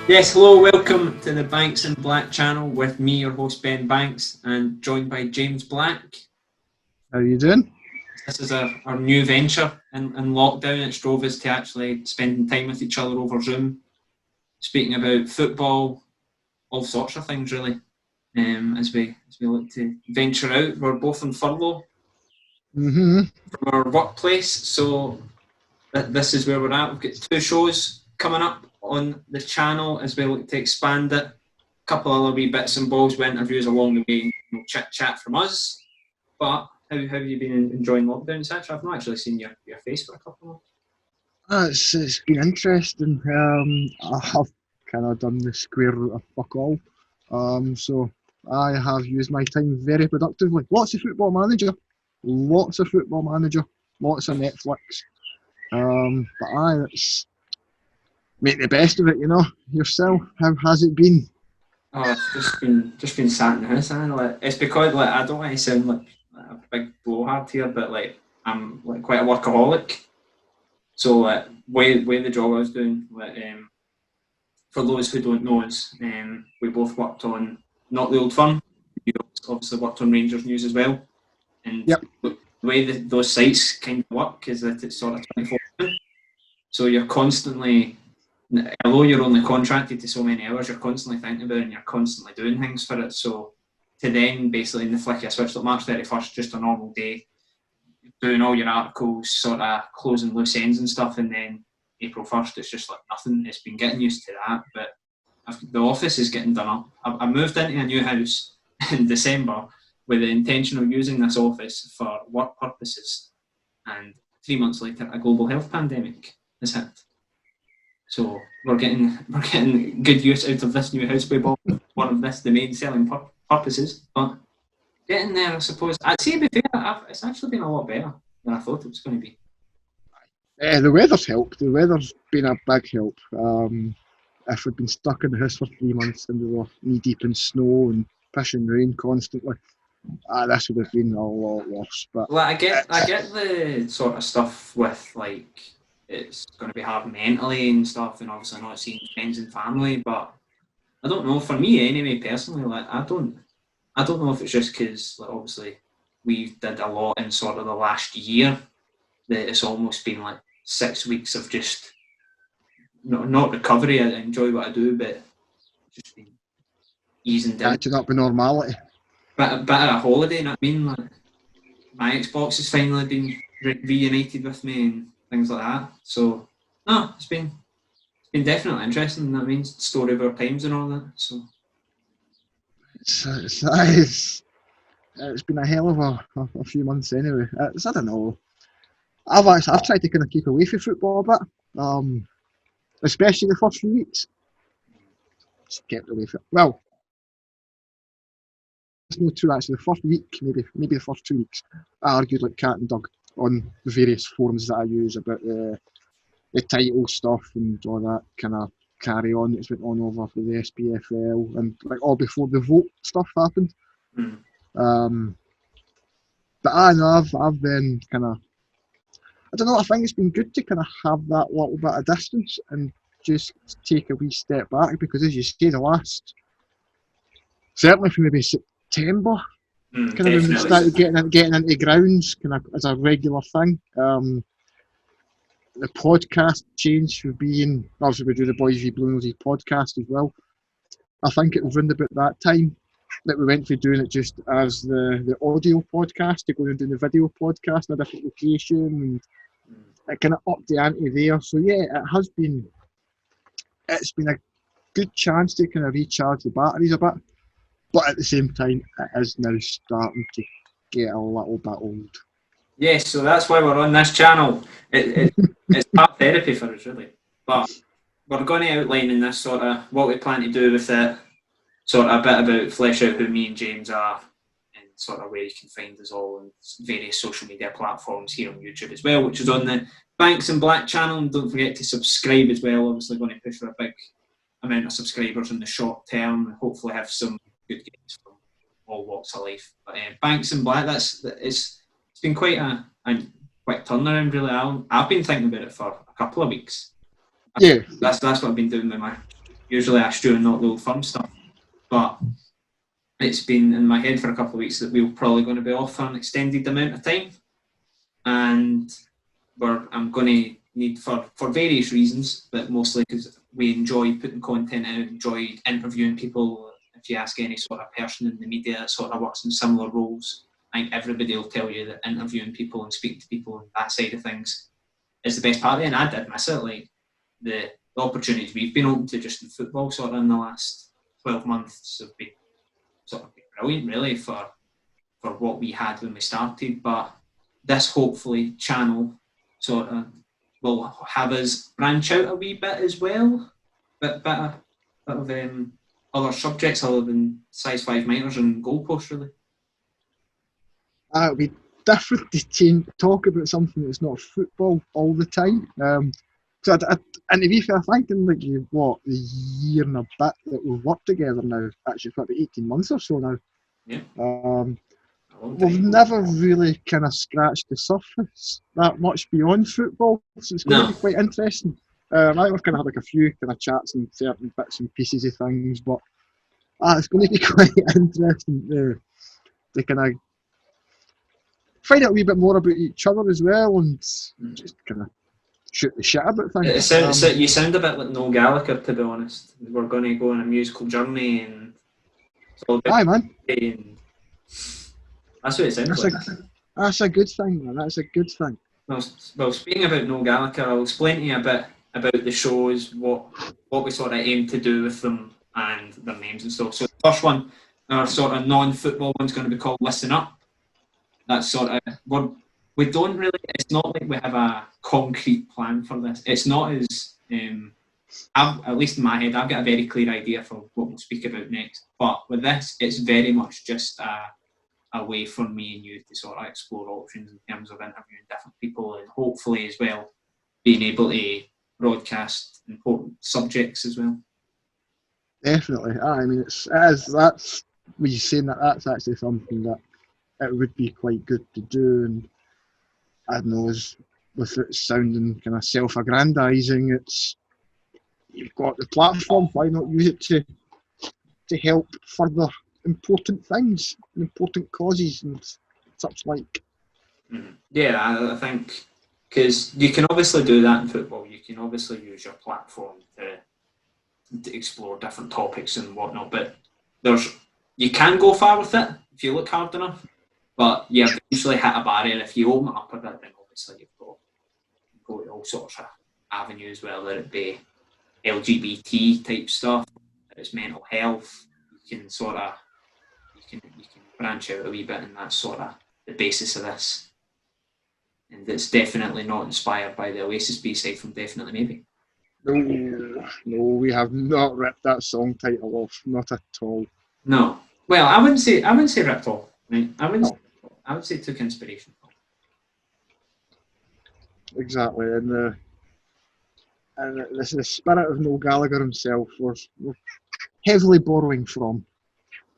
Yes, hello, welcome to the Banks in Black channel with me, your host Ben Banks, and joined by James Black. How are you doing? This is our new venture in lockdown. It's drove us to actually spending time with each other over Zoom, speaking about football, all sorts of things really. As we look to venture out, we're both on furlough from our workplace, so this is where we're at. We've got two shows coming up on the channel as we look to expand it. A couple of other wee bits and bobs with interviews along the way, chit chat from us. But how have you been enjoying lockdown, etc.? I've not actually seen your face for a couple of months. It's been interesting. I've kind of done the square root of fuck all. So I have used my time very productively. Lots of Football Manager, lots of Netflix. But it's make the best of it, you know. Yourself, how has it been? Oh, it's just been sat in the house. It's because I don't want to sound like a big blowhard here, but I'm quite a workaholic. So way the job I was doing, for those who don't know us, we both worked on Not the Old Firm. You obviously worked on Rangers News as well. And Yep. The way those sites kind of work is that it's sort of 24/7. So you're constantly, although you're only contracted to so many hours, you're constantly thinking about it and you're constantly doing things for it. So to then basically in the flick of a switch, like March 31st, just a normal day, doing all your articles, sort of closing loose ends and stuff, and then April 1st, it's just like nothing. It's been getting used to that, but the office is getting done up. I moved into a new house in December with the intention of using this office for work purposes, and 3 months later, a global health pandemic has hit. So we're getting good use out of this new house we bought. One of the main selling purposes, but getting there, I suppose. I'd say, to be fair, it's actually been a lot better than I thought it was going to be. The weather's helped. The weather's been a big help. If we'd been stuck in the house for 3 months and we were knee deep in snow and pissing rain constantly, this would have been a lot worse. But I get the sort of stuff with it's going to be hard mentally and stuff, and obviously not seeing friends and family. But I don't know. For me, anyway, personally, I don't know if it's just because obviously we did a lot in sort of the last year that it's almost been 6 weeks of just not recovery. I enjoy what I do, but just been easing down. Catching up with normality. Bit of a holiday, you know what I mean? My Xbox has finally been reunited with me and things like that. So no, it's been definitely interesting. That means story of our times and all that. So it's been a hell of a few months anyway. I don't know. I've tried to kind of keep away from football a bit, especially the first few weeks. Just kept away from it. Well, it's not true actually. The first week, maybe the first 2 weeks, I argued like cat and dog on the various forums that I use about the title stuff and all that kind of carry on that's went on over for the SPFL and all before the vote stuff happened. But I know I've been kind of, I don't know, I think it's been good to kind of have that little bit of distance and just take a wee step back, because as you say, the last, certainly from maybe September, kind of when we started getting into grounds kind of as a regular thing. The podcast changed from being, obviously we do the Boys v Blue Nosy podcast as well. I think it was around about that time that we went from doing it just as the audio podcast to going and doing the video podcast in a different location, and it kind of upped the ante there. So yeah, it's been a good chance to kind of recharge the batteries a bit, but at the same time it is now starting to get a little bit old. Yes, so that's why we're on this channel. It's part therapy for us, really. But we're going to outline in this sort of what we plan to do with it, sort of a bit about flesh out who me and James are, and sort of where you can find us all on various social media platforms here on YouTube as well, which is on the Banks in Black channel. And don't forget to subscribe as well. Obviously going to push for a big amount of subscribers in the short term, and hopefully have some good games from all walks of life. But Banks in Black, it's been quite a quick turnaround, really. I've been thinking about it for a couple of weeks. Yeah, that's what I've been doing with my usually I stew and not the Old Firm stuff. But it's been in my head for a couple of weeks that we're probably going to be off for an extended amount of time. And I'm going to need, for various reasons, but mostly because we enjoy putting content out, enjoy interviewing people. If you ask any sort of person in the media that sort of works in similar roles, I think everybody will tell you that interviewing people and speaking to people and that side of things is the best part of it. And I did miss it. Like the opportunities we've been open to just in football sort of in the last 12 months have been sort of brilliant, really, for what we had when we started. But this hopefully channel sort of will have us branch out a wee bit as well, bit of other subjects other than size 5 minors and goalposts, really. It'll be different to talk about something that's not football all the time. And to be fair, I think in like a year and a bit that we've worked together now, actually for about 18 months or so now. Yeah. We've never really kind of scratched the surface that much beyond football, so it's going to be quite interesting. I think we've kind of had like a few kind of chats and certain bits and pieces of things, but it's going to be quite interesting to kind of find out a wee bit more about each other as well, and just kind of shoot the shit about things. You sound a bit like Noel Gallagher, to be honest. We're going to go on a musical journey, and it's all about and that's what it sounds like. That's a good thing, man. That's a good thing. Well, speaking about Noel Gallagher, I'll explain to you a bit about the shows, what we sort of aim to do with them and their names and stuff. So the first one, our sort of non-football one's going to be called Listen Up. That's sort of, we don't really, it's not like we have a concrete plan for this. It's not as, at least in my head, I've got a very clear idea for what we'll speak about next. But with this, it's very much just a way for me and you to sort of explore options in terms of interviewing different people, and hopefully as well being able to broadcast important subjects as well. Definitely. I mean, that's when you're saying that's actually something that it would be quite good to do, and I don't know, with it sounding kind of self-aggrandising, you've got the platform, why not use it to help further important things, important causes and such like. Yeah, I think, because you can obviously do that in football. You can obviously use your platform to explore different topics and whatnot, but you can go far with it if you look hard enough, but you eventually hit a barrier. If you open it up a bit, then obviously you've got all sorts of avenues, whether it be LGBT type stuff, it's mental health. You can sort of you can branch out a wee bit, and that's sort of the basis of this. And it's definitely not inspired by the Oasis B-side from Definitely Maybe. No, we have not ripped that song title off, not at all. No. Well, I wouldn't say ripped off. Right? I would say took inspiration from. Exactly, and the spirit of Noel Gallagher himself we're heavily borrowing from.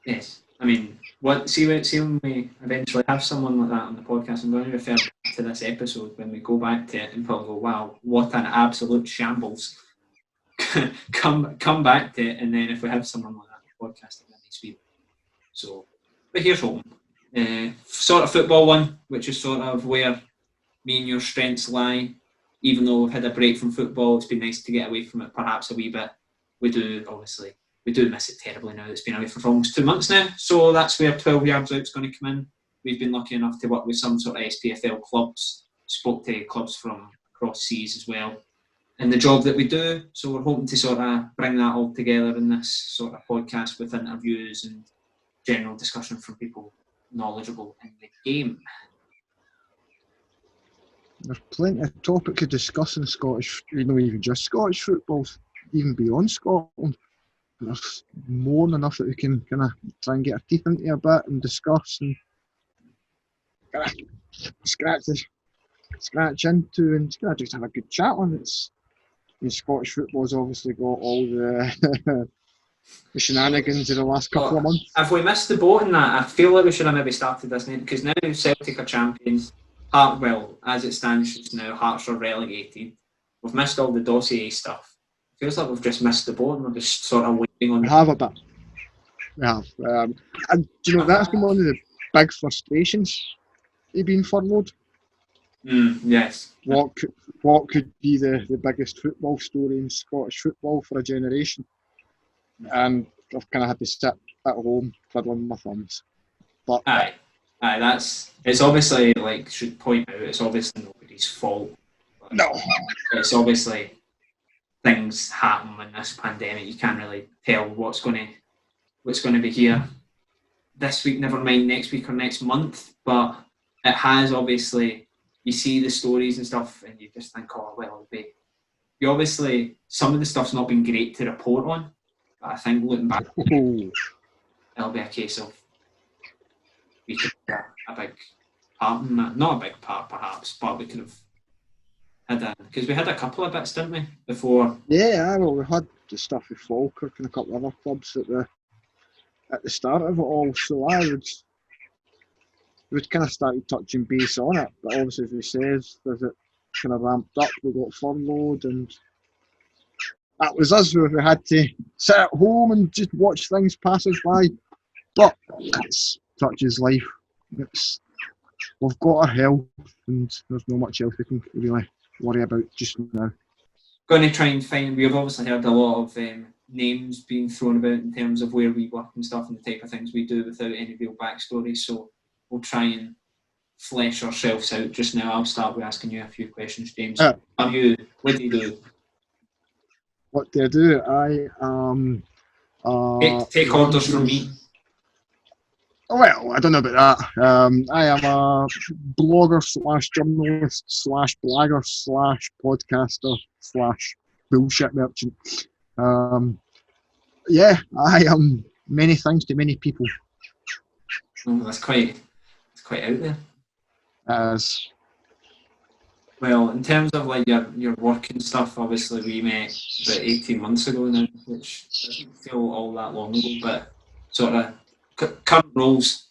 Yes. I mean, see when we eventually have someone like that on the podcast, I'm going to refer to this episode when we go back to it and probably go, wow, what an absolute shambles. come back to it, and then if we have someone like that on the podcast, then needs to be. So, but here's hoping. Sort of football one, which is sort of where me and your strengths lie. Even though we've had a break from football, it's been nice to get away from it perhaps a wee bit. We do miss it terribly now. It's been away for almost 2 months now, so that's where 12 Yards Out is going to come in. We've been lucky enough to work with some sort of SPFL clubs, spoke to clubs from across seas as well, in the job that we do. So we're hoping to sort of bring that all together in this sort of podcast with interviews and general discussion from people knowledgeable in the game. There's plenty of topic to discuss in Scottish, even just Scottish football, even beyond Scotland. There's more than enough that we can kind of try and get our teeth into a bit and discuss and kind of scratch into and kind of just have a good chat on it. Scottish football's obviously got all the shenanigans of the last couple of months. Have we missed the boat in that? I feel like we should have maybe started this now, because now Celtic are champions. Well, as it stands just now, Hearts are relegated. We've missed all the dossier stuff. I feels like we've just missed the boat and we're just sort of waiting on. We have a bit. We have. And do you know, that's been one of the big frustrations of being furloughed. Yes. What could be the biggest football story in Scottish football for a generation? And I've kind of had to sit at home twiddling my thumbs. But Aye, it's obviously, like, should point out, it's obviously nobody's fault. no. It's obviously things happen in this pandemic. You can't really tell what's going to be here this week, never mind next week or next month. But it has obviously, you see the stories and stuff and you just think, oh, well, you obviously, some of the stuff's not been great to report on. But I think looking back, it'll be a case of we could have a big part in that. Not a big part, perhaps, but we could have had because we had a couple of bits, didn't we, before? Yeah, well, we had the stuff with Falkirk and a couple of other clubs at the start of it all. So we'd kind of started touching base on it, but obviously, as we said, as it kind of ramped up, we got furloughed, and that was us. We had to sit at home and just watch things pass us by. But that's such is life. We've got our health, and there's not much else we can really worry about just now. Going to try and find. We've obviously heard a lot of names being thrown about in terms of where we work and stuff, and the type of things we do without any real backstory. So we'll try and flesh ourselves out just now. I'll start with asking you a few questions, James. What do you do? What do I do? I am. Take orders from me. Well, I don't know about that. I am a blogger / journalist / blagger / podcaster / bullshit merchant. Yeah, I am many things to many people. Oh, that's quite out there. As well, in terms of like your work and stuff, obviously we met about 18 months ago now, which doesn't feel all that long ago, but sort of current roles.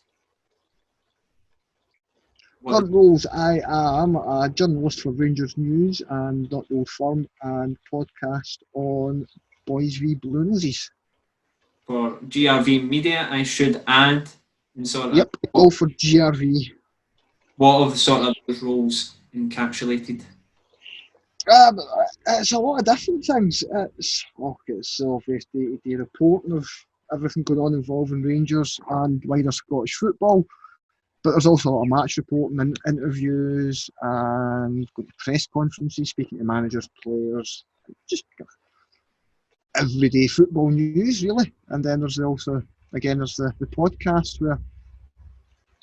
Current roles, I am a journalist for Rangers News and Not the Old Firm, and podcast on Boys v Blue Noses. For GRV Media, I should add, and sort of. Yep, all for GRV. What are the sort of those roles encapsulated? It's a lot of different things. It's obvious day-to-day reporting of everything going on involving Rangers and wider Scottish football. But there's also a lot of match reporting and interviews and going to press conferences, speaking to managers, players, just everyday football news, really. And then there's also, again, there's the podcast where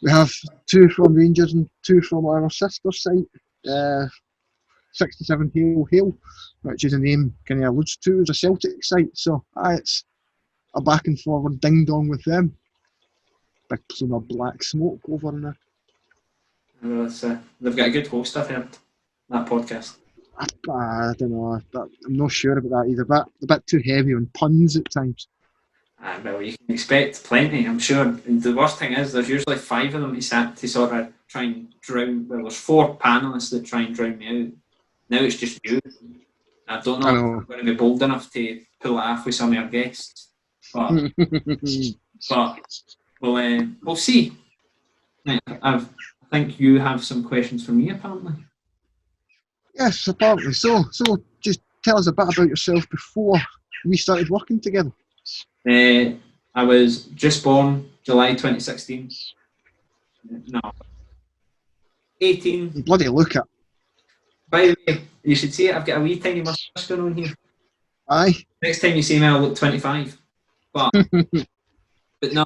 we have 2 from Rangers and 2 from our sister site, 67 Hill, which is a name kind of alludes to as a Celtic site. So it's a back and forward ding dong with them. Big plume of black smoke over in there. They've got a good host, I've heard, that podcast. I don't know. I'm not sure about that either. A bit too heavy on puns at times. Well, you can expect plenty, I'm sure. And the worst thing is, there's usually 5 of them to sort of try and drown. Well, there's 4 panellists that try and drown me out. Now it's just you. I don't know if I'm going to be bold enough to pull it off with some of your guests. But we'll see. I think you have some questions for me, apparently. Yes, apparently. So just tell us a bit about yourself before we started working together. I was just born July 2016. No. 18. You bloody look at. By the way, you should see it. I've got a wee tiny moustache going on here. Aye. Next time you see me, I'll look 25. But no,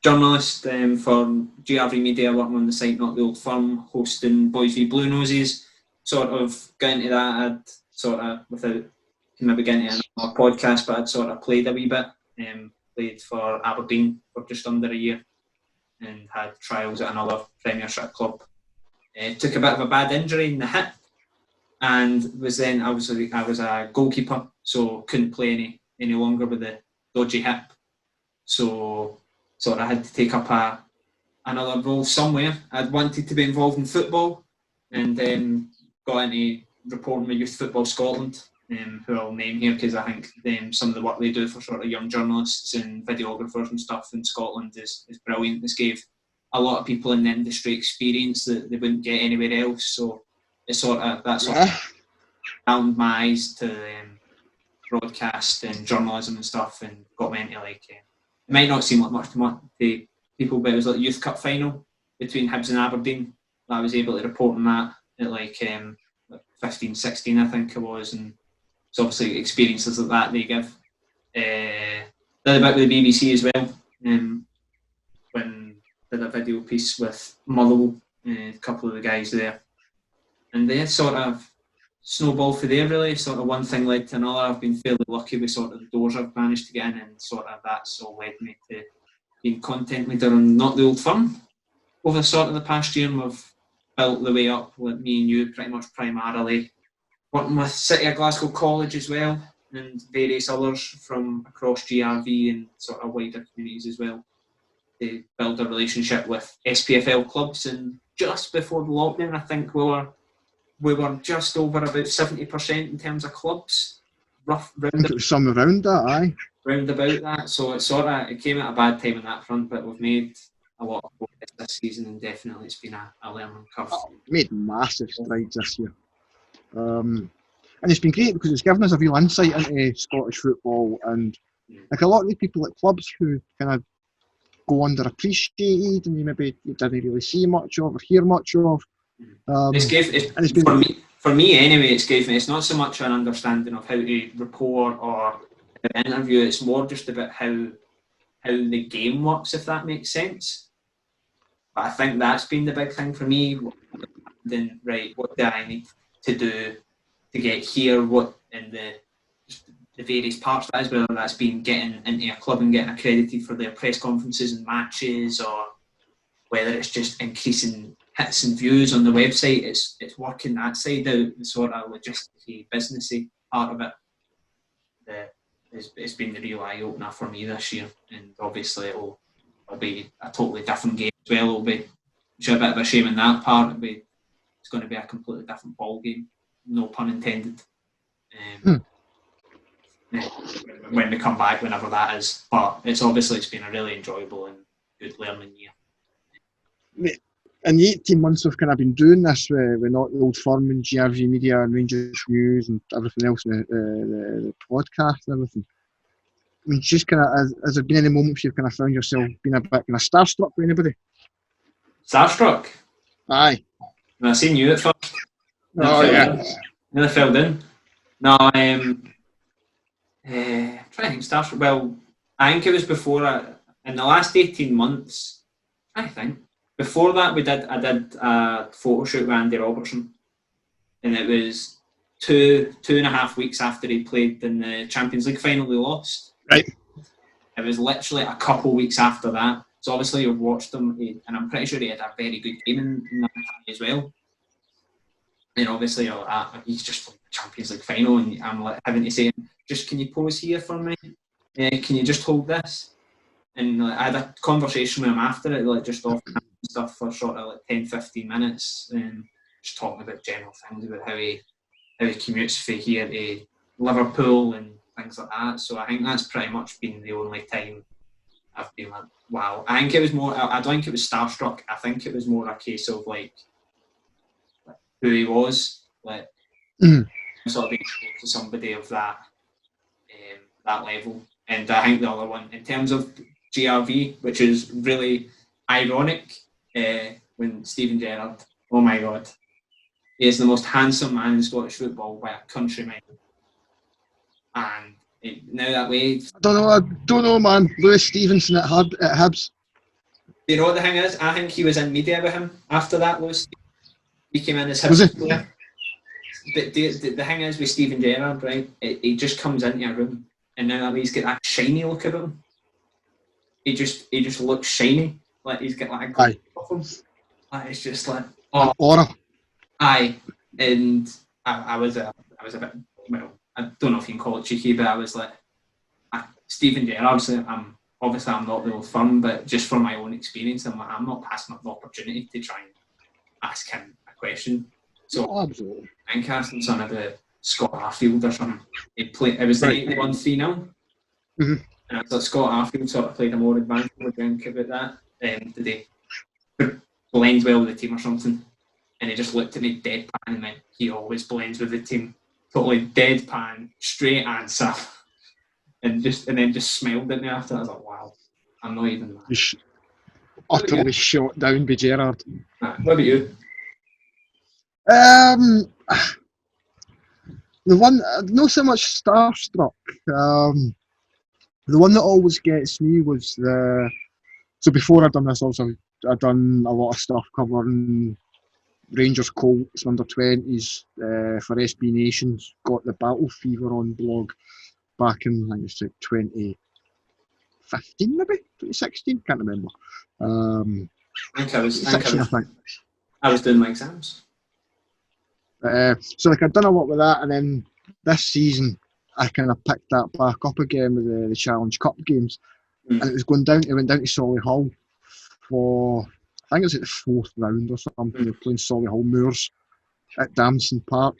journalist for GRV Media, working on the site Not the Old Firm, hosting Boys v Blue Noses. Sort of got into that. I'd sort of, without maybe getting into another podcast, but I'd sort of played a wee bit. Played for Aberdeen for just under a year and had trials at another Premiership club. Took a bit of a bad injury in the hip, and I was a goalkeeper, so couldn't play any longer with the dodgy hip. So sort of had to take up another role somewhere. I'd wanted to be involved in football, and then got into reporting with Youth Football Scotland, who I'll name here because I think some of the work they do for sort of young journalists and videographers and stuff in Scotland is brilliant. This gave a lot of people in the industry experience that they wouldn't get anywhere else. So it's sort of opened my eyes to broadcast and journalism and stuff, and got me into it might not seem like much to people, but it was like the Youth Cup final between Hibs and Aberdeen. I was able to report on that at 15, 16 I think it was, and it's obviously experiences like that they give. Did a bit with the BBC as well, when did a video piece with Motherwell, a couple of the guys there, and they sort of snowballed for there really. Sort of one thing led to another. I've been fairly lucky with sort of the doors I've managed to get in, and sort of that's all led me to being content leader on Not the Old Firm over sort of the past year, and we've built the way up with me and you pretty much primarily working with City of Glasgow College as well, and various others from across GRV and sort of wider communities as well. They build a relationship with SPFL clubs, and just before the lockdown I think we were just over about 70% in terms of clubs. I think it was somewhere around that, aye. Round about that. So it came at a bad time on that front, but we've made a lot of progress this season, and definitely it's been a learning curve. Made massive strides this year. And it's been great because it's given us a real insight into Scottish football, and like a lot of the people at clubs who kind of go underappreciated and you didn't really see much of or hear much of. For me anyway, it's not so much an understanding of how to report or interview, it's more just about how the game works, if that makes sense. But I think that's been the big thing for me. Then, right, what do I need to do to get here? What in the various parts that is, whether that's been getting into a club and getting accredited for their press conferences and matches, or whether it's just increasing hits and views on the website. It's working that side out, the sort of logistic, businessy part of it. It's been the real eye opener for me this year, and obviously it'll be a totally different game as well. It'll be a bit of a shame in that part. It's going to be a completely different ball game, no pun intended. When we come back, whenever that is, but it's been a really enjoyable and good learning year. In the 18 months we've kind of been doing this with Not the Old Firm and GRV Media and Rangers News and everything else, the podcast and everything. I mean, just kind of, has there been any moments you've kind of found yourself being a bit kind of starstruck with anybody? Starstruck? Aye. I seen you at first. Nearly fell in. No, I'm trying to think starstruck. Well, I think it was before, in the last 18 months, I think. Before that, I did a photo shoot with Andy Robertson, and it was two and a half weeks after he played in the Champions League final we lost. Right. It was literally a couple of weeks after that. So obviously you've watched him, and I'm pretty sure he had a very good game in that time as well. And obviously he's just from the Champions League final, and I'm like having to say, just can you pose here for me? Can you just hold this? And I had a conversation with him after it, just off stuff for sort of 10-15 minutes, just talking about general things, about how he commutes from here to Liverpool and things like that. So I think that's pretty much been the only time I've been like, wow. I think it was more, I don't think it was starstruck. I think it was more a case of who he was, sort of being exposed to somebody of that level. And I think the other one, in terms of GRV, which is really ironic, when Stephen Gerrard, oh my God, he is the most handsome man in Scottish football by a country mile. And now that way... I don't know, man. Lewis Stevenson at Hibs. You know what the thing is? I think he was in media with him after that, Lewis. He came in as Hibs player. But the thing is with Stephen Gerrard, right, he just comes into a room, and now that way he's got that shiny look about him. He just looks shiny, like he's got a glow off him. It's just aura. Aye, and I was a bit, well, I don't know if you can call it cheeky, but I was like, Stephen Gerrard. Obviously I'm not the Old Firm, but just from my own experience, I'm not passing up the opportunity to try and ask him a question. So absolutely. I'm casting some of the Scott Arfield or something. It was the 81 3-0. Mm-hmm. And I thought Scott Arfield sort of played a more advanced drink about that. Did he blend well with the team or something? And he just looked at me deadpan and went, he always blends with the team. Totally deadpan, straight answer. And then just smiled at me after. I was like, wow, I'm not even mad. Utterly shot down by Gerrard. What about you? The one, not so much starstruck. The one that always gets me was so before I'd done this, also I'd done a lot of stuff covering Rangers Colts under 20s for SB Nations. Got the Battle Fever on blog back in, I think it's like 2015 maybe, 2016, can't remember. I think I was 16, I think. I was doing my exams. So like I'd done a lot with that, and then this season I kind of picked that back up again with the Challenge Cup games, and it was going down. It went down to Solihull for, I think it was like the 4th round or something. They were playing Solihull Moors at Damson Park,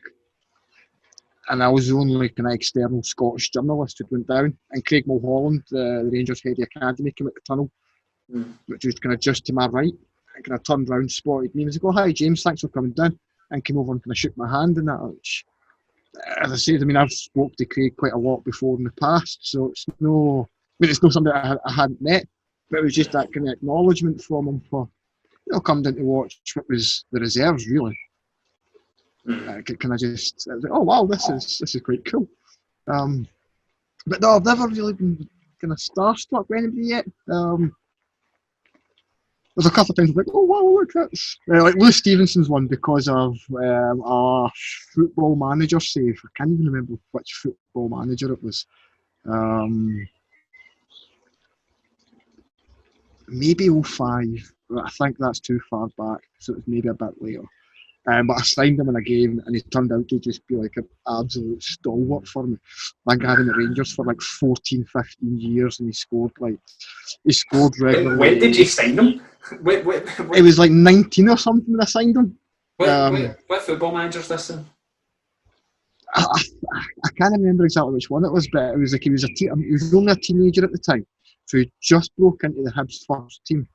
and I was the only kind of external Scottish journalist who went down. And Craig Mulholland, the Rangers head of academy, came out the tunnel, which was kind of just to my right, and kind of turned round, spotted me, and was like, "Oh, hi James, thanks for coming down," and came over and kind of shook my hand and that. Which, as I said, I mean, I've spoke to Craig quite a lot before in the past, so it's no something I hadn't met, but it was just that kind of acknowledgement from him for, come down to watch what was the reserves really. Can I just, I was like, oh wow, this is quite cool. But no, I've never really been kind of starstruck with anybody yet. There's a couple of times I'm like, oh wow, look, that's like Lou Stevenson's one because of our Football Manager save. I can't even remember which Football Manager it was. Maybe 05, but I think that's too far back, so it was maybe a bit later. But I signed him in a game, and he turned out to just be like an absolute stalwart for me. I think I had him at Rangers for like 14, 15 years, and he scored regularly. When did you sign him? It was like 19 or something when I signed him. What Football Manager's this then? I can't remember exactly which one it was, but it was like he was only a teenager at the time, so he just broke into the Hibs first team.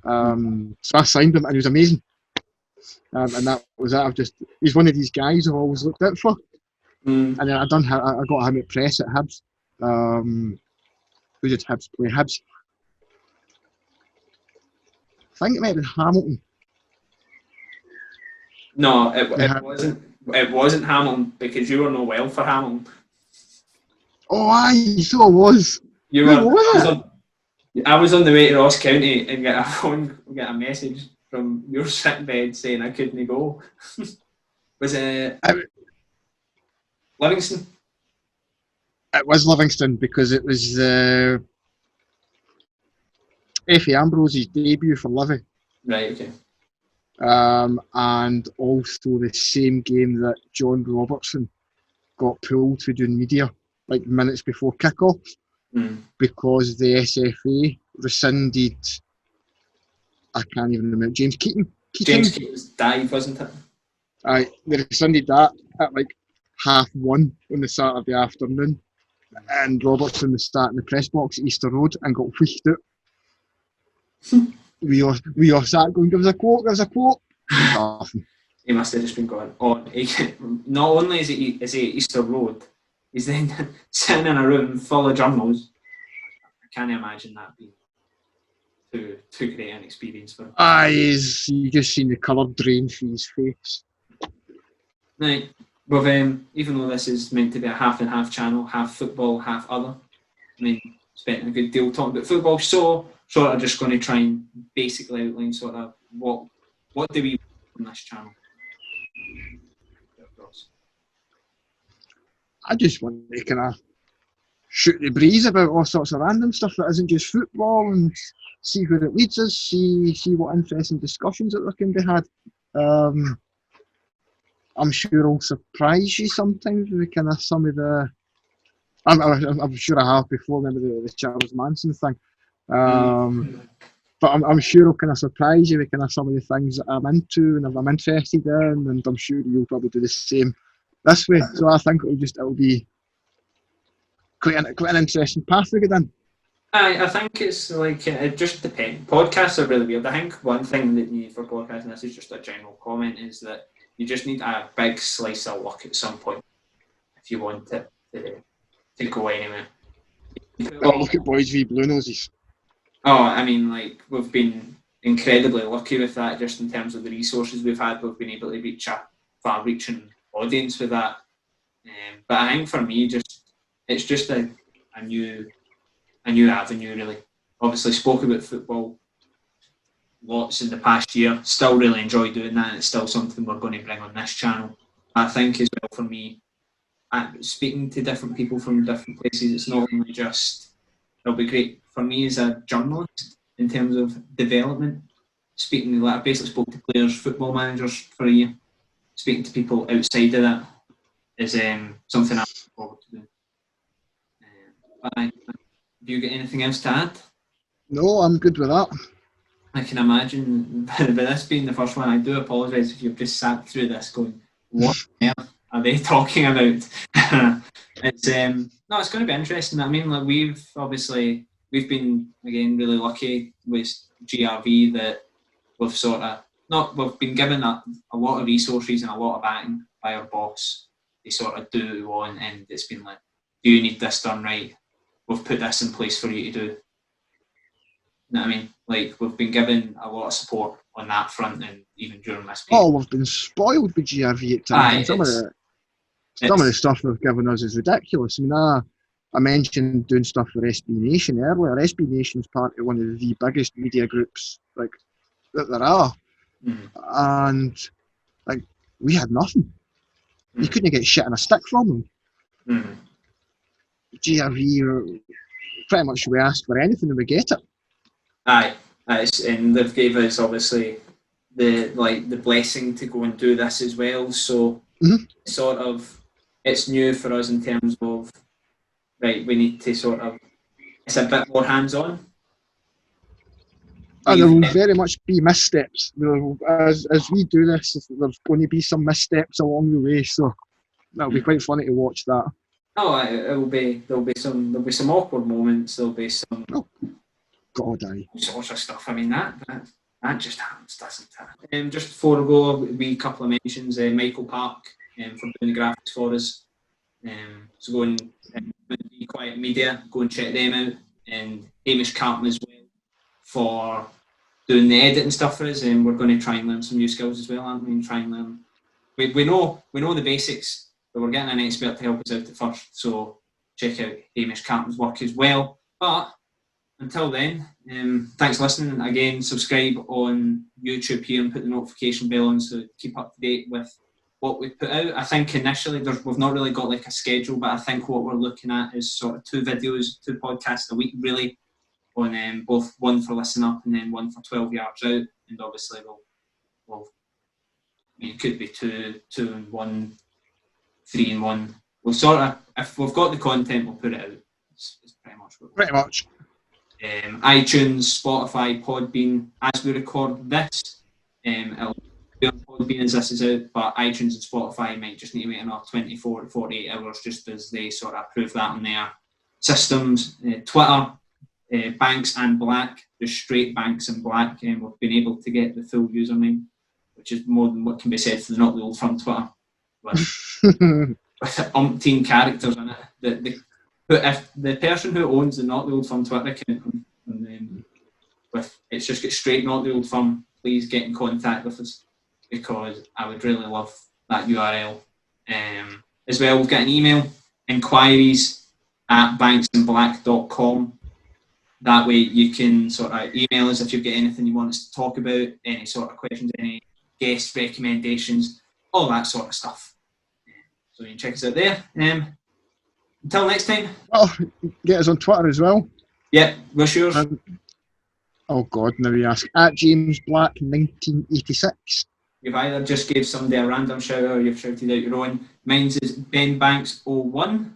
So I signed him, and he was amazing. And that was it. He's one of these guys I've always looked out for. And then I got him at press at Hibs. Who did Hibs play? Hibs. I think it might have been Hamilton. No, it wasn't. It wasn't Hamilton because you were no well for Hamilton. Oh, aye, so I was. I was on the way to Ross County and get a message from your sick bed saying I couldn't go. Was it Livingston? It was Livingston because it was Effie Ambrose's debut for Livy. Right, okay. And also the same game that John Robertson got pulled for doing media like minutes before kick-off because the SFA rescinded, I can't even remember, James Keating. James Keating died, wasn't it? Aye, they rescinded that at like 1:30 on the Saturday afternoon, and Robertson was sat in the press box at Easter Road and got wheeled out. We all sat going, give us a quote. He must have just been going on. Not only is he at Easter Road, he's then sitting in a room full of journals. I can't imagine that being too great an experience for him. You just seen the colour drain from his face. Right. Well, even though this is meant to be a half and half channel, half football, half other, I mean, spent a good deal talking about football, so sort of just going to try and basically outline sort of what do we on this channel. I just want to kind of shoot the breeze about all sorts of random stuff that isn't just football and see where it leads us, see what interesting discussions that there can be had. I'm sure I'll surprise you sometimes with kind of some of the... I'm sure I have before, remember the Charles Manson thing. But I'm sure I'll kind of surprise you with kind of some of the things that I'm into and I'm interested in, and I'm sure you'll probably do the same. this way. So I think it'll be quite an interesting path to get in. I think it's like, it just depends. Podcasts are really weird. I think one thing that you need for podcasting, this is just a general comment, is that you just need a big slice of luck at some point if you want it to go anywhere. Oh, look at Boys v Blue Noses. Oh, I mean, like, we've been incredibly lucky with that, just in terms of the resources we've had. We've been able to reach a far-reaching audience with that. But I think for me, it's just a new avenue, really. Obviously, spoke about football lots in the past year. Still really enjoy doing that, and it's still something we're going to bring on this channel. I think as well for me, speaking to different people from different places, it's not only just, it'll be great for me as a journalist in terms of development. I basically spoke to players, football managers for a year. Speaking to people outside of that is something I'm looking forward to doing. Have you got anything else to add? No, I'm good with that. I can imagine, but this being the first one, I do apologise if you've just sat through this going, what are they talking about? It's it's going to be interesting. I mean, like, we've been, again, really lucky with GRV that we've been given a lot of resources and a lot of backing by our boss. They sort of do what we want, and it's been like, do you need this done right? We've put this in place for you to do. You know what I mean? Like, we've been given a lot of support on that front, and even during this period. Oh, we've been spoiled with GRV at times. Some of the stuff they've given us is ridiculous. I mean, I mentioned doing stuff for SB Nation earlier. SB Nation's part of one of the biggest media groups like that there are, and like, we had nothing. You couldn't get shit in a stick from them. GRV, pretty much we asked for anything and we get it. And they've gave us obviously the blessing to go and do this as well. So sort of, it's new for us in terms of, right, we need to sort of, it's a bit more hands-on. And there will very much be missteps. As we do this, there's going to be some missteps along the way, so that'll be quite funny to watch that. Oh, there'll be some awkward moments. There'll be some God, all sorts of stuff. I mean, that just happens, doesn't it? Just before we go, a wee couple of mentions. Michael Park for doing the graphics for us. So go and Be Quiet Media, go and check them out. And Hamish, Carton as well for doing the editing stuff for us. And we're going to try and learn some new skills as well, aren't we? And try and learn. We know the basics, but we're getting an expert to help us out at first. So check out Hamish Carton's work as well. But until then, thanks for listening. Again, subscribe on YouTube here and put the notification bell on so keep up to date with what we put out. I think initially we've not really got like a schedule, but I think what we're looking at is sort of 2 podcasts a week, really, on both one for Listen Up and then one for 12 Yards Out. And obviously it could be 2 and 1, 3 and 1. We'll sort of, if we've got the content, we'll put it out. It's pretty much what pretty much. iTunes, Spotify, Podbean. As we record this, it'll be on Podbean as this is out, but iTunes and Spotify might just need to wait another 24 to 48 hours just as they sort of approve that on their systems. Twitter, Banks and Black, just straight Banks and Black. We've been able to get the full username, which is more than what can be said for the Not the Old Firm Twitter. With umpteen characters in it. If the person who owns the Not the Old Firm Twitter account, and it's just get straight Not the Old Firm, please get in contact with us because I would really love that URL. As well, we've got an email, inquiries@banksandblack.com. That way you can sort of email us if you've got anything you want us to talk about, any sort of questions, any guest recommendations, all that sort of stuff. So you can check us out there. Until next time. Oh, get us on Twitter as well. Yeah, what's yours? Oh God, now you ask. @JamesBlack1986. You've either just gave somebody a random shout out or you've shouted out your own. Mine's is BenBanks01.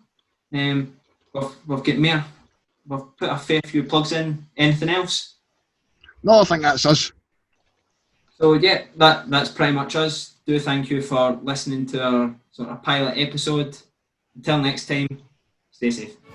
We've got more. We've put a fair few plugs in. Anything else? No, I think that's us. So yeah, that's pretty much us. Do thank you for listening to our sort of pilot episode. Until next time, stay safe.